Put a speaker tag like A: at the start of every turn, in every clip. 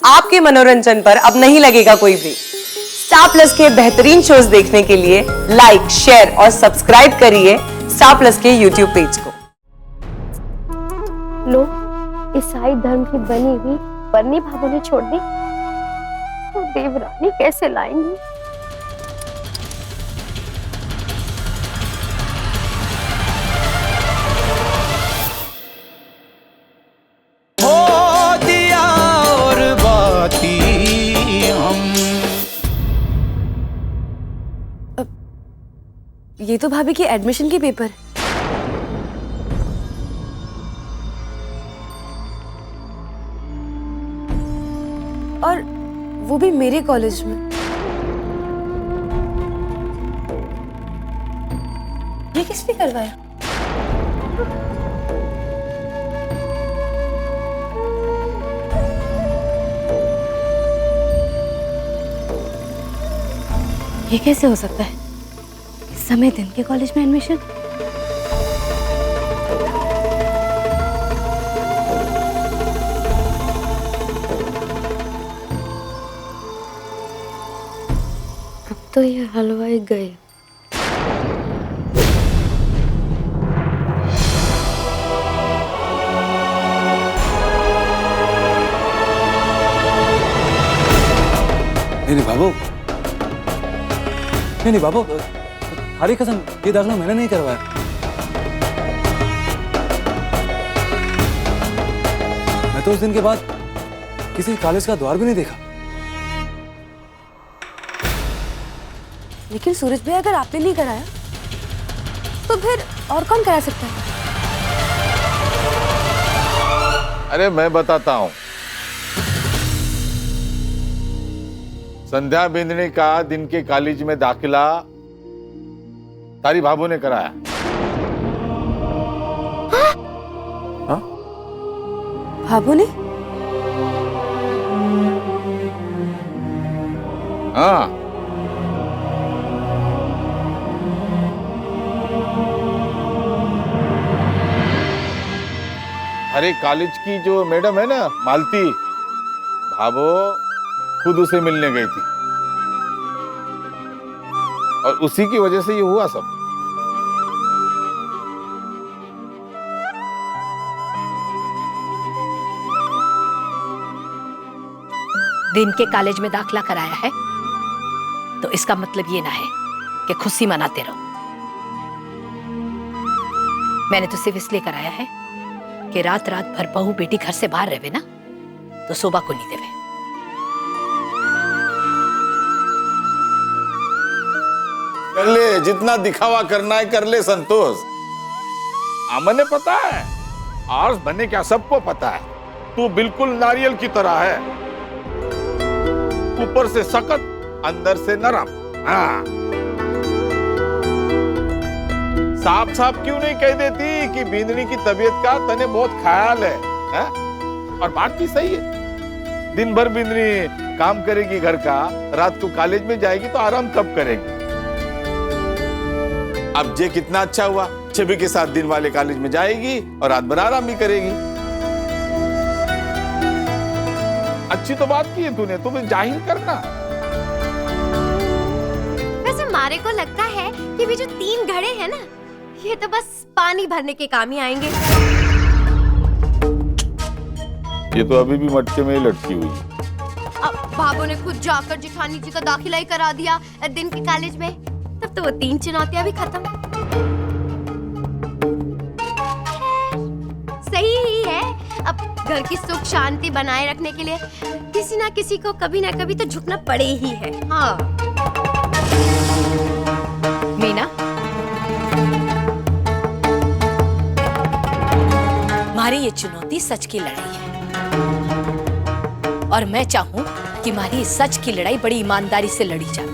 A: आपके मनोरंजन पर अब नहीं लगेगा कोई ब्रेक। स्टार प्लस के बेहतरीन शोज देखने के लिए लाइक, शेयर और सब्सक्राइब करिए स्टार प्लस के यूट्यूब पेज को।
B: लो, ईसाई धर्म की बनी हुई बन्नी भाभो ने छोड़ दी तो देवरानी कैसे लाएंगी?
C: हो दिया और बाती हम।
A: ये तो भाभी की एडमिशन के पेपर। और वो भी मेरे कॉलेज में। ये किसने करवाया? ये कैसे हो सकता है? इस समय दिन के कॉलेज में एडमिशन? अब तो ये हलवाई गए।
D: नहीं बाबू, नहीं बाबू, हरी कसम, ये दाखिला मैंने नहीं करवाया। मैं तो उस दिन के बाद किसी कॉलेज का द्वार भी नहीं देखा।
A: लेकिन सूरज भाई, अगर आपने नहीं कराया तो फिर और कौन करा सकता है?
E: अरे मैं बताता हूं। संध्या बिंदनी का दिन के कॉलेज में दाखिला तारी भाभू ने कराया। हाँ?
A: भाभू ने?
E: हाँ। अरे कॉलेज की जो मैडम है ना, मालती, भाभो खुद उसे मिलने गई थी और उसी की वजह से ये हुआ सब।
F: दिन के कॉलेज में दाखला कराया है तो इसका मतलब ये ना है कि खुशी मनाते रहो। मैंने तो सिर्फ इसलिए कराया है कि रात रात भर बहू बेटी घर से बाहर रहे ना तो शोभा को नहीं देवे।
E: कर ले, जितना दिखावा करना है कर ले संतोष। अमने पता है आर्स बनने क्या सबको पता है। तू बिल्कुल नारियल की तरह है, ऊपर से सख्त अंदर से नरम। हाँ। साफ साफ क्यों नहीं कह देती कि बिंदनी की तबीयत का तने बहुत ख्याल है? और बात भी सही है। दिन भर बिंदनी काम करेगी घर का, रात को कॉलेज में जाएगी तो आराम कब करेगी? अब जे कितना अच्छा हुआ, छवि के साथ दिन वाले कॉलेज में जाएगी और रात भर आराम भी करेगी। अच्छी तो बात की है तूने, तुम्हें जाहिर करना।
B: वैसे मारे को लगता है कि भी जो 3 घड़े हैं ना, ये तो बस पानी भरने के काम ही आएंगे।
E: ये तो अभी भी मटके में ही लटकी हुई है।
B: अब भाभो ने खुद जाकर जिठानी जी का दाखिला ही करा दिया दिन के कॉलेज में, तब तो वो 3 चुनौतियां भी खत्म। सही ही है। अब घर की सुख शांति बनाए रखने के लिए किसी ना किसी को कभी ना कभी तो झुकना पड़े ही है। हाँ
F: मीना, हमारी ये चुनौती सच की लड़ाई है और मैं चाहूं कि हमारी सच की लड़ाई बड़ी ईमानदारी से लड़ी जाए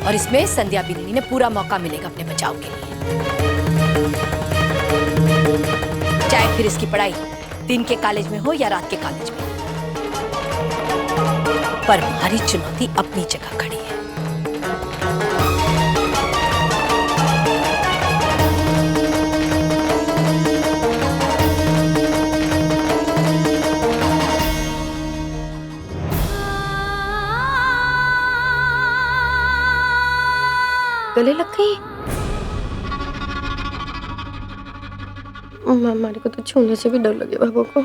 F: और इसमें संध्या बिंदनी ने पूरा मौका मिलेगा अपने बचाव के लिए। चाहे फिर इसकी पढ़ाई दिन के कॉलेज में हो या रात के कॉलेज में, पर हमारी चुनौती अपनी जगह खड़ी है।
B: गले लग गई। हमारे को तो छूने से भी डर लगे बाबू को।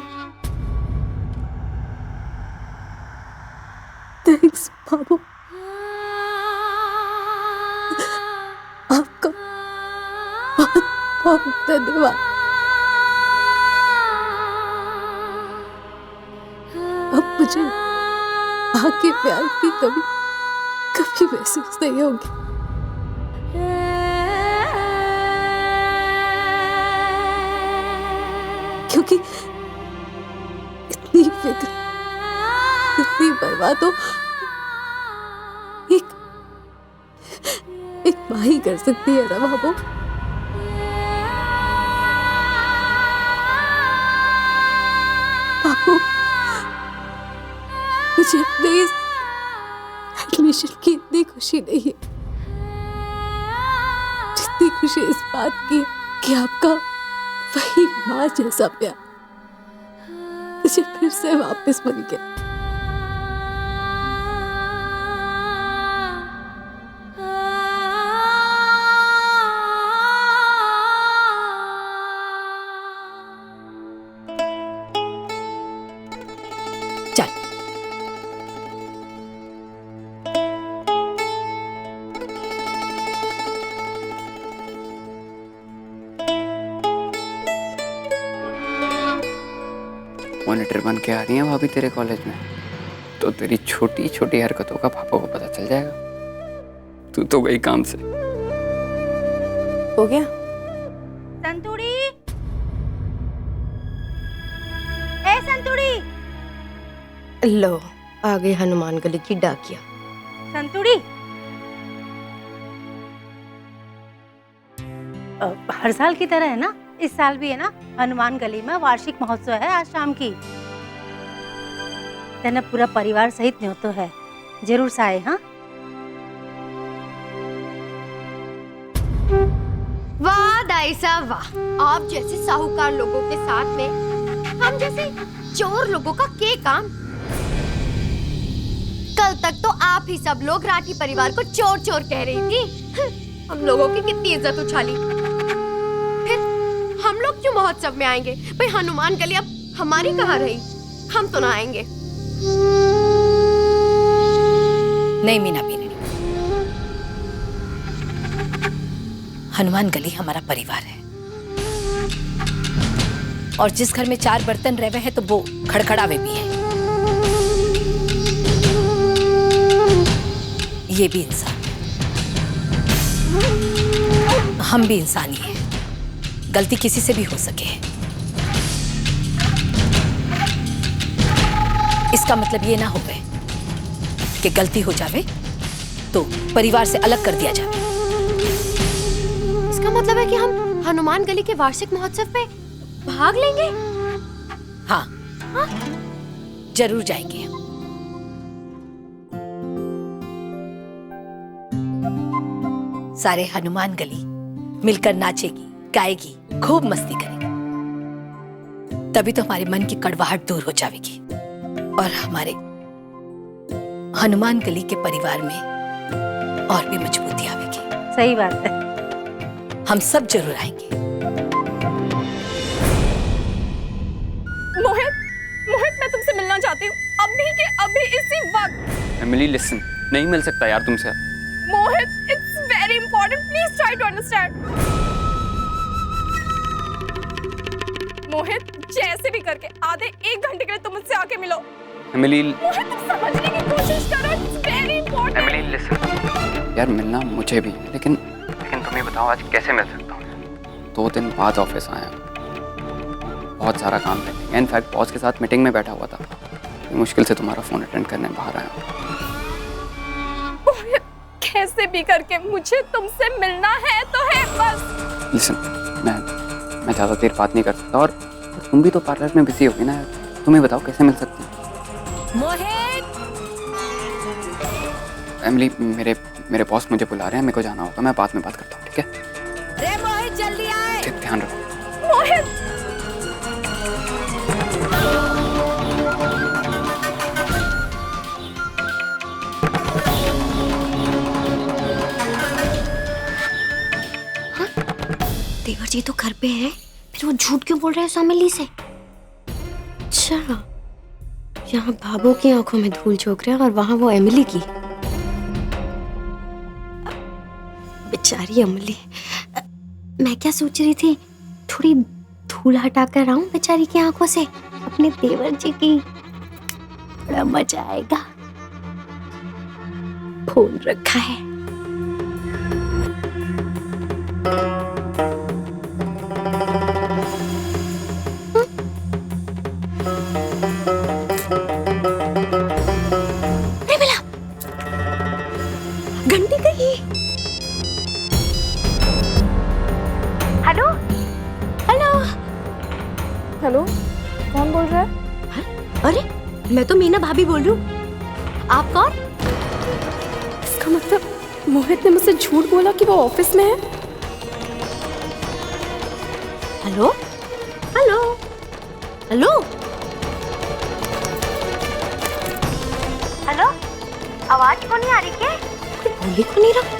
G: थैंक्स बाबू, आपका बहुत बहुत धन्यवाद। अब मुझे आपके प्यार की कभी कभी महसूस नहीं होगी। क्योंकि इतनी फिक्र, इतनी बर्बाद एक माँ ही कर सकती है ना बाबू। बाबू, मुझे अपने इस एडमिशन की इतनी खुशी नहीं है जितनी खुशी इस बात की है कि आपका वही माँ जैसा प्यार मुझे फिर से वापस मिल गया।
F: चल
H: मॉनिटर बन के आ रही है भाभी तेरे कॉलेज में, तो तेरी छोटी छोटी हरकतों का पापा को पता चल जाएगा। तू तो गई काम से।
A: हो गया?
I: संतुड़ी, ए संतुड़ी,
B: लो आ गई हनुमान गली की डाकिया।
I: संतुड़ी। हर साल की तरह है ना, इस साल भी है ना हनुमान गली में वार्षिक महोत्सव है आज शाम की। तेना पूरा परिवार सहित न्योतो है, जरूर से आए। हाँ
B: वाह दाई साहब वाह, आप जैसे साहूकार लोगों के साथ में हम जैसे चोर लोगों का क्या काम। कल तक तो आप ही सब लोग राठी परिवार को चोर चोर कह रही थी। हम लोगों की कितनी इज्जत उछाली। फिर हम लोग क्यों महोत्सव में आएंगे? भाई हनुमान गली अब हमारी कहाँ रही? हम तो ना आएंगे।
F: नहीं मीना बीनी, हनुमान गली हमारा परिवार है और जिस घर में 4 बर्तन रहे हैं तो वो खड़खड़ावे भी है। ये भी इंसान, हम भी इंसान ही हैं। गलती किसी से भी हो सके। इसका मतलब ये ना हो गए कि गलती हो जावे तो परिवार से अलग कर दिया जावे।
B: इसका मतलब है कि हम हनुमान गली के वार्षिक महोत्सव पे भाग लेंगे?
F: हाँ, जरूर जाएंगे। सारे हनुमान गली मिलकर नाचेगी, गाएगी, खूब मस्ती करेगी। तभी तो हमारे मन की कड़वाहट दूर हो जाएगी और हमारे हनुमान गली के परिवार में और भी मजबूती आएगी।
I: सही बात है।
F: हम सब जरूर आएंगे।
J: मोहित मैं तुमसे मिलना चाहती हूँ, अभी के अभी इसी वक्त।
H: एमिली लिसन, नहीं मिल सकता यार तुमसे।
J: Mohit, it's very important, please try to understand. Mohit, जैसे भी करके आधे 1 घंटे के लिए तुम मुझसे आके मिलो।
H: एमिली,
J: मोहित तुम समझने की कोशिश करो, it's very important.
H: Emily listen, यार मिलना मुझे भी, लेकिन तुम ही बताओ आज कैसे मिल सकता हूँ। 2 दिन बाद ऑफिस आया, बहुत सारा काम है। इनफैक्ट बॉस के साथ मीटिंग में बैठा हुआ था, मुश्किल से तुम्हारा फोन अटेंड करने बाहर आया।
J: मोहित, कैसे भी करके मुझे तुमसे मिलना है तो है बस।
H: लिसन, मैं ज़्यादा देर बात नहीं कर सकता और तुम भी तो पार्लर में बिजी होगी ना। तुम ही बताओ कैसे मिल सकती हो।
F: मोहित,
H: एमिली, मेरे बॉस मुझे बुला रहे हैं, मेरे को जाना होगा। मैं बाद में बात करता हूँ, ठीक है?
F: रे मोहित जल्दी आए।
H: ध्यान रखो।
J: मोहित,
B: घर पे है फिर वो झूठ क्यों बोल रहे हैं सामिली से? अच्छा, यहाँ भाभो की आंखों में धूल झोंक रहे हैं और वहां वो एमिली की। बेचारी अमली। मैं क्या सोच रही थी, थोड़ी धूल हटा कर आऊं बेचारी की आंखों से अपने देवर जी की। बड़ा मजा आएगा। फोन रखा है। अरे मिला, घंटी गई। हेलो हेलो
J: हेलो, कौन बोल रहा है?
B: अरे मैं तो मीना भाभी बोल रही हूँ। आप कौन?
J: इसका मतलब मोहित ने मुझसे झूठ बोला कि वो ऑफिस में है।
B: हेलो हेलो हेलो हेलो, आवाज क्यों नहीं आ रही? क्या बोली क्यों नहीं रहा?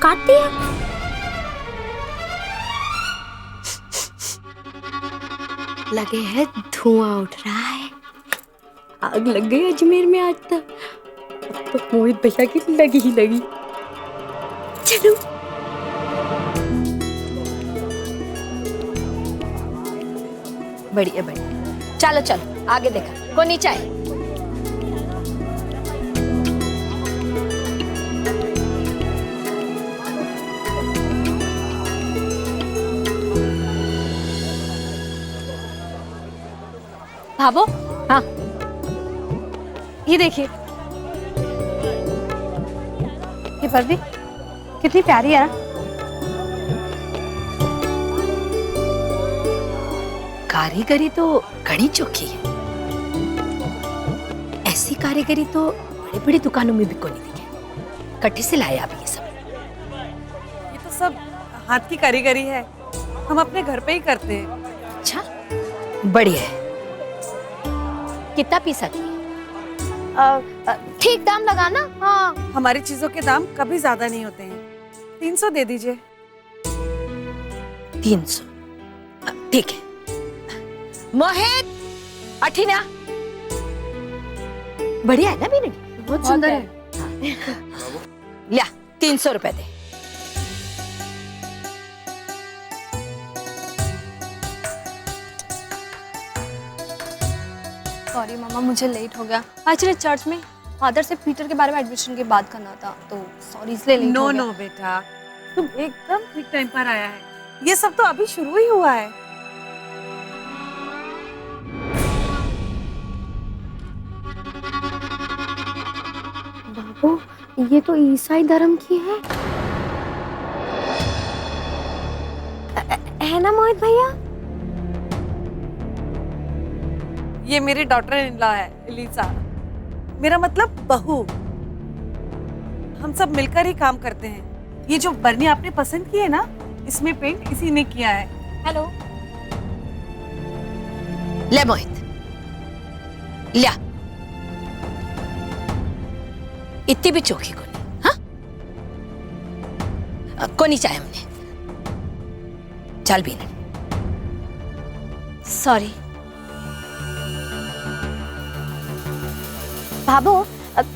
B: काट दिया। लगे है धुआं उठ रहा है। आग लग गई अजमेर में आज तक। अब तो मोहित भैया की लगी ही लगी। चलो
F: बढ़िया बढ़िया, चलो चलो आगे देखा कौन नीचे आए।
I: भाभो,
F: हाँ
I: ये देखिए, ये पर्दी कितनी प्यारी है ना।
F: कारीगरी तो घनी चोखी है। ऐसी कारीगरी तो बड़ी बड़ी दुकानों में भी कोई नहीं दिखे। कट्ठे से लाए आप ये सब?
K: ये तो सब हाथ की कारीगरी है, हम अपने घर पे ही करते हैं।
F: अच्छा, बढ़िया है। कितना पीसा चाहिए?
B: ठीक दाम लगाना। हाँ,
K: हमारी चीजों के दाम कभी ज्यादा नहीं होते हैं। 300 दे दीजिए।
F: 300, ठीक है। मोहित, अठीना, बढ़िया है ना बीनू?
B: बहुत सुंदर है।
F: लिया 300 रुपए दे।
J: सॉरी मामा, मुझे लेट हो गया। एक्चुअली चर्च में फादर से पीटर के बारे में एडमिशन की बात करना था, तो सॉरी इसलिए लेट हो गया।
K: नो बेटा, तुम एकदम ठीक टाइम पर आया है। ये सब तो अभी शुरू ही हुआ है।
B: बाबू, ये तो ईसाई धर्म की है। है ना मोहित भैया?
K: ये मेरी डॉटर इन लॉ है, एलिसा। मेरा मतलब बहू। हम सब मिलकर ही काम करते हैं। ये जो बरनी आपने पसंद की है ना, इसमें पेंट इसी ने किया है।
J: हेलो,
F: ले मोहित, लिया। इतनी भी चौकी को नहीं, हाँ? को नहीं चाहिए हमने। चल बीना।
B: सॉरी भाभो,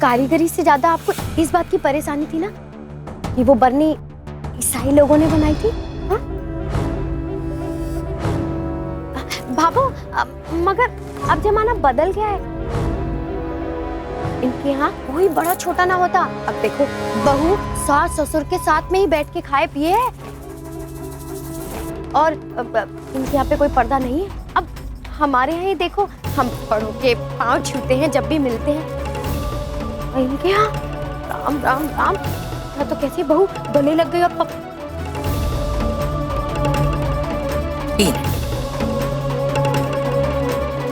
B: कारीगरी से ज्यादा आपको इस बात की परेशानी थी ना कि वो बरनी ईसाई लोगों ने बनाई थी। हाँ? भाभो, मगर अब जमाना बदल गया है। इनके यहाँ कोई बड़ा छोटा ना होता। अब देखो, बहू सास ससुर के साथ में ही बैठ के खाए पिए है। और इनके यहाँ पे कोई पर्दा नहीं है। अब हमारे यहाँ ही देखो, हम बड़ों के पाँव छूते हैं जब भी मिलते हैं। इनके यहाँ राम राम राम, तो कैसी बहू गले लग गई। और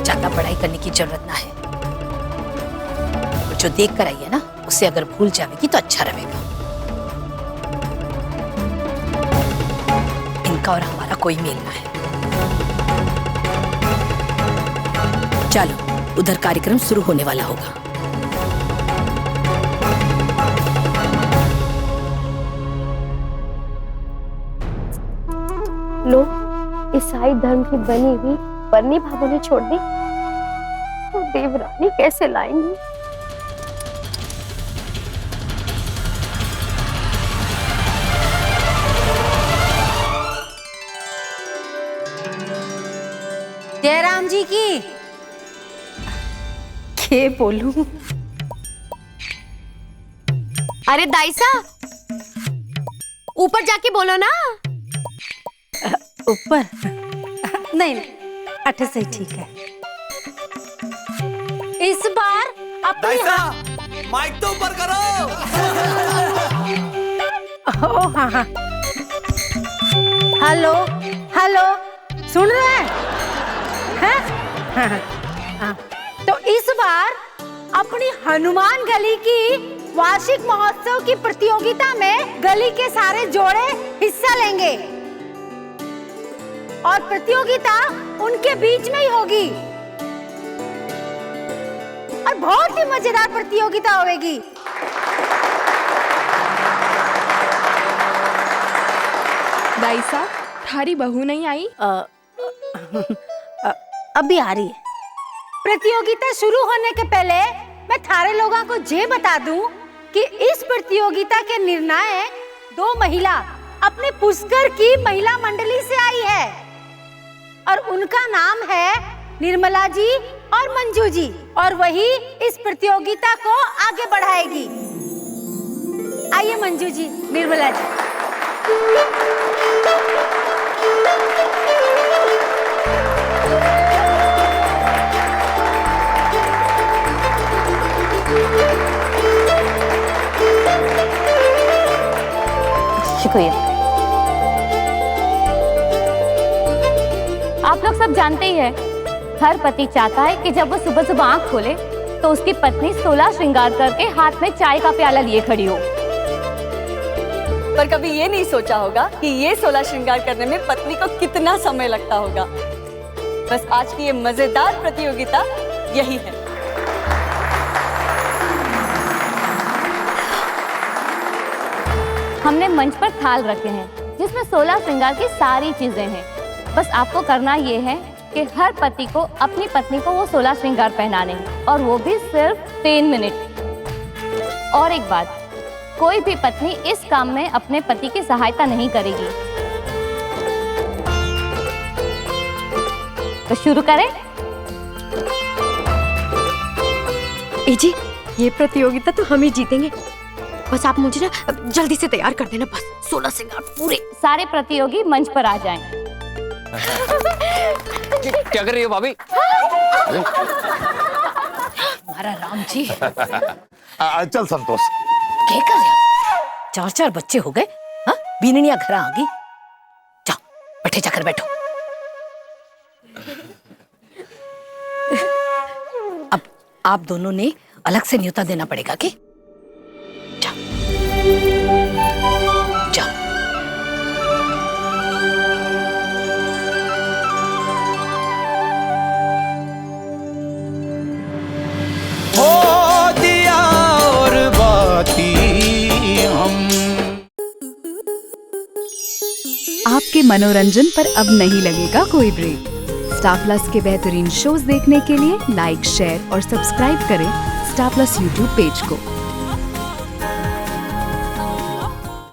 F: ज्यादा पढ़ाई करने की जरूरत ना है। जो देख कर आई है ना, उसे अगर भूल जाएगी तो अच्छा रहेगा। इनका और हमारा कोई मेल ना है। चलो, उधर कार्यक्रम शुरू होने वाला होगा।
B: लोग ईसाई धर्म की बनी हुई बरनी भाभो ने छोड़ दी तो देवरानी कैसे लाएंगी?
I: जयराम जी की के बोलूं?
B: अरे दाइसा, ऊपर जाके बोलो ना।
I: ऊपर? नहीं, अठे से ठीक है। इस बार अपनी
C: माइक तो ऊपर करो।
I: ओ हाँ। हेलो हेलो, सुन रहे हैं? हाँ। तो इस बार अपनी हनुमान गली की वार्षिक महोत्सव की प्रतियोगिता में गली के सारे जोड़े हिस्सा लेंगे और प्रतियोगिता उनके बीच में ही होगी और बहुत ही मजेदार प्रतियोगिता होगी।
J: दाइसा, थारी बहू नहीं आई?
I: अभी आ रही है। प्रतियोगिता शुरू होने के पहले मैं थारे लोगों को ये बता दूं कि इस प्रतियोगिता के निर्णायक 2 महिला अपने पुष्कर की महिला मंडली से आई है और उनका नाम है निर्मला जी और मंजू जी और वही इस प्रतियोगिता को आगे बढ़ाएगी। आइए मंजू जी, निर्मला जी।
L: शुक्रिया। आप लोग सब जानते ही हैं, हर पति चाहता है कि जब वो सुबह सुबह आंख खोले तो उसकी पत्नी 16 श्रृंगार करके हाथ में चाय का प्याला लिए खड़ी हो।
M: पर कभी ये नहीं सोचा होगा कि ये 16 श्रृंगार करने में पत्नी को कितना समय लगता होगा। बस आज की ये मजेदार प्रतियोगिता यही है।
L: हमने मंच पर थाल रखे हैं जिसमें 16 श्रृंगार की सारी चीजें हैं। बस आपको करना ये है कि हर पति को अपनी पत्नी को वो 16 श्रृंगार पहनाने हैं और वो भी सिर्फ 3 मिनट। और एक बात, कोई भी पत्नी इस काम में अपने पति की सहायता नहीं करेगी। तो शुरू करें?
B: जी, ये प्रतियोगिता तो हम ही जीतेंगे। बस आप मुझे ना जल्दी से तैयार कर देना, बस 16 श्रृंगार पूरे।
L: सारे प्रतियोगी मंच पर आ जाएं।
H: क्या कर रही हो भाभी?
F: हमारा राम जी।
E: चल संतोष।
F: क्या कर रहे हो? 4 बच्चे हो गए। हाँ, बीननिया घर आ गई। जाओ बैठे, जाकर बैठो। अब आप दोनों ने अलग से न्योता देना पड़ेगा कि?
N: आपके मनोरंजन पर अब नहीं लगेगा कोई ब्रेक। स्टार प्लस के बेहतरीन शोज देखने के लिए लाइक, शेयर और सब्सक्राइब करें स्टार प्लस यूट्यूब पेज को।